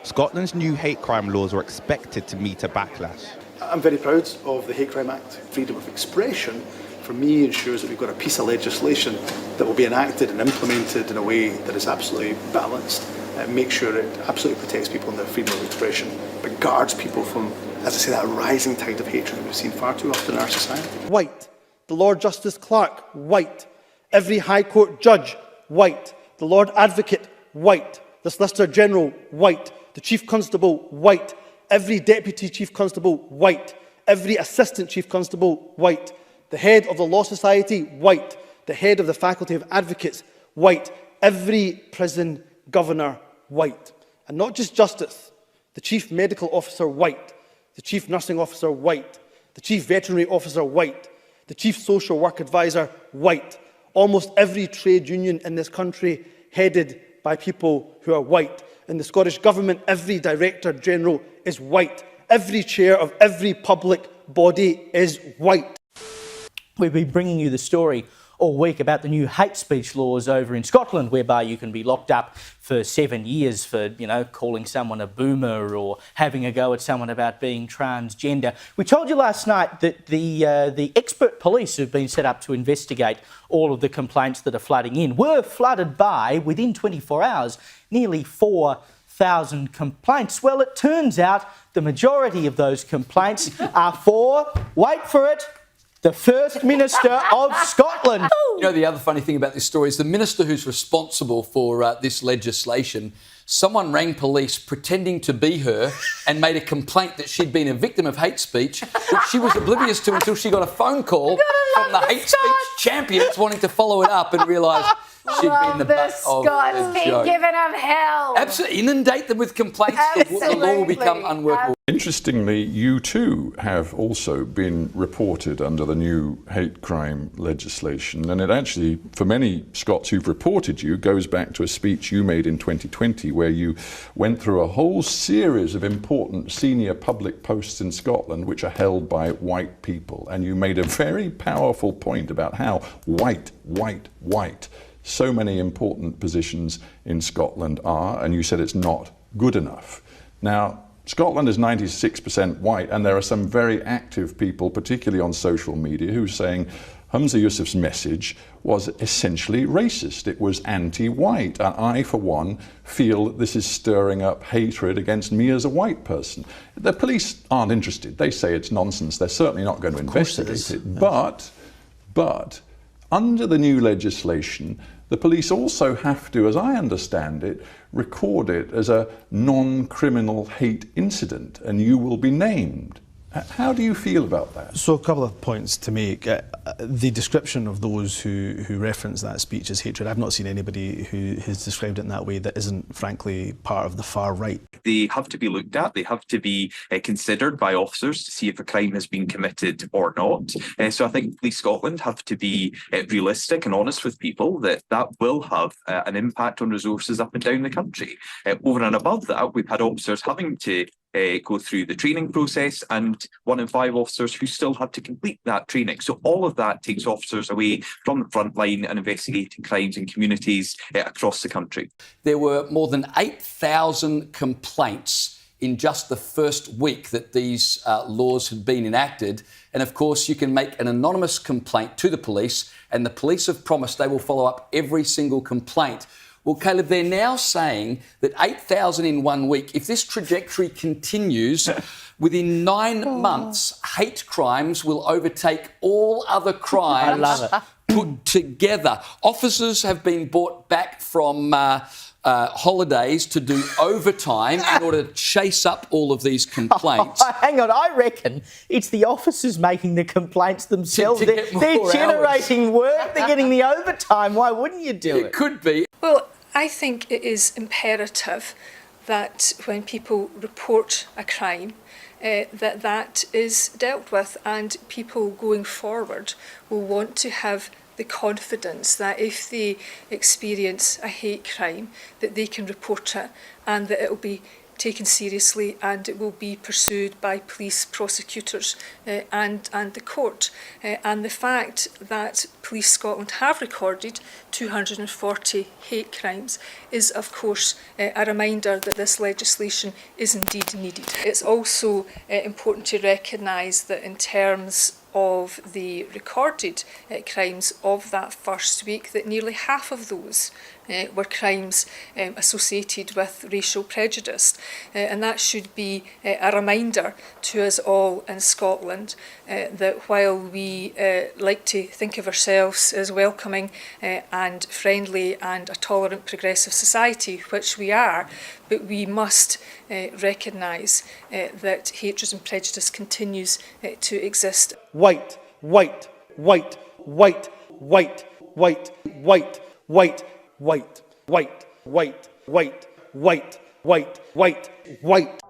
Scotland's new hate crime laws are expected to meet a backlash. I'm very proud of the Hate Crime Act. Freedom of expression, for me, ensures that we've got a piece of legislation that will be enacted and implemented in a way that is absolutely balanced and make sure it absolutely protects people in their freedom of expression, but guards people from, as I say, that rising tide of hatred that we've seen far too often in our society. White. The Lord Justice Clerk, white. Every High Court judge, white. The Lord Advocate, white. The Solicitor General, white. The Chief Constable, white. Every Deputy Chief Constable, white. Every Assistant Chief Constable, white. The Head of the Law Society, white. The Head of the Faculty of Advocates, white. Every Prison Governor, white. And not just Justice. The Chief Medical Officer, white. The Chief Nursing Officer, white. The Chief Veterinary Officer, white. The Chief Social Work Advisor, white. Almost every trade union in this country headed by people who are white. In the Scottish Government, every Director General is white. Every chair of every public body is white. We've been bringing you the story all week about the new hate speech laws over in Scotland, whereby you can be locked up for 7 years for, calling someone a boomer or having a go at someone about being transgender. We told you last night that the expert police who've been set up to investigate all of the complaints that are flooding in were flooded by, within 24 hours, nearly 4,000 complaints. Well, it turns out the majority of those complaints are for, wait for it, the First Minister of Scotland. You know, the other funny thing about this story is the minister who's responsible for this legislation, someone rang police pretending to be her and made a complaint that she'd been a victim of hate speech, which she was oblivious to until she got a phone call from the hate speech champions wanting to follow it up and realised she'd been the butt of Scots the joke. giving them hell. Absolutely. Inundate them with complaints. The law will become unworkable. Interestingly, you too have also been reported under the new hate crime legislation, and it actually, for many Scots who've reported you, goes back to a speech you made in 2020 where you went through a whole series of important senior public posts in Scotland which are held by white people, and you made a very powerful point about how white so many important positions in Scotland are, and you said it's not good enough. Now, Scotland is 96% white, and there are some very active people, particularly on social media, who are saying Humza Yousaf's message was essentially racist. It was anti-white, and I, for one, feel that this is stirring up hatred against me as a white person. The police aren't interested. They say it's nonsense. They're certainly not going to investigate it. But under the new legislation, the police also have to, as I understand it, record it as a non-criminal hate incident, and you will be named. How do you feel about that? So a couple of points to make. The description of those who reference that speech as hatred, I've not seen anybody who has described it in that way that isn't, frankly, part of the far right. They have to be looked at. They have to be considered by officers to see if a crime has been committed or not. So I think Police Scotland have to be realistic and honest with people that will have an impact on resources up and down the country. Over and above that, we've had officers having to go through the training process, and 1 in 5 officers who still have to complete that training. So all of that takes officers away from the front line and investigating crimes in communities across the country. There were more than 8,000 complaints in just the first week that these laws had been enacted. And of course, you can make an anonymous complaint to the police, and the police have promised they will follow up every single complaint. Well, Caleb, they're now saying that 8,000 in 1 week, if this trajectory continues, within 9 months, hate crimes will overtake all other crimes put together. Officers have been brought back from holidays to do overtime in order to chase up all of these complaints. Hang on, I reckon it's the officers making the complaints themselves. They're generating work, they're getting the overtime. Why wouldn't you do it? It could be. Well, I think it is imperative that when people report a crime, that is dealt with, and people going forward will want to have the confidence that if they experience a hate crime, that they can report it and that it will be taken seriously, and it will be pursued by police, prosecutors and the court. And the fact that Police Scotland have recorded 240 hate crimes is, of course, a reminder that this legislation is indeed needed. It's also important to recognise that in terms of the recorded crimes of that first week, that nearly half of those were crimes associated with racial prejudice. And that should be a reminder to us all in Scotland that while we like to think of ourselves as welcoming and friendly and a tolerant progressive society, which we are, but we must recognise that hatred and prejudice continues to exist. White, white, white, white, white, white, white, white, white, white, white, white, white, white, white, white.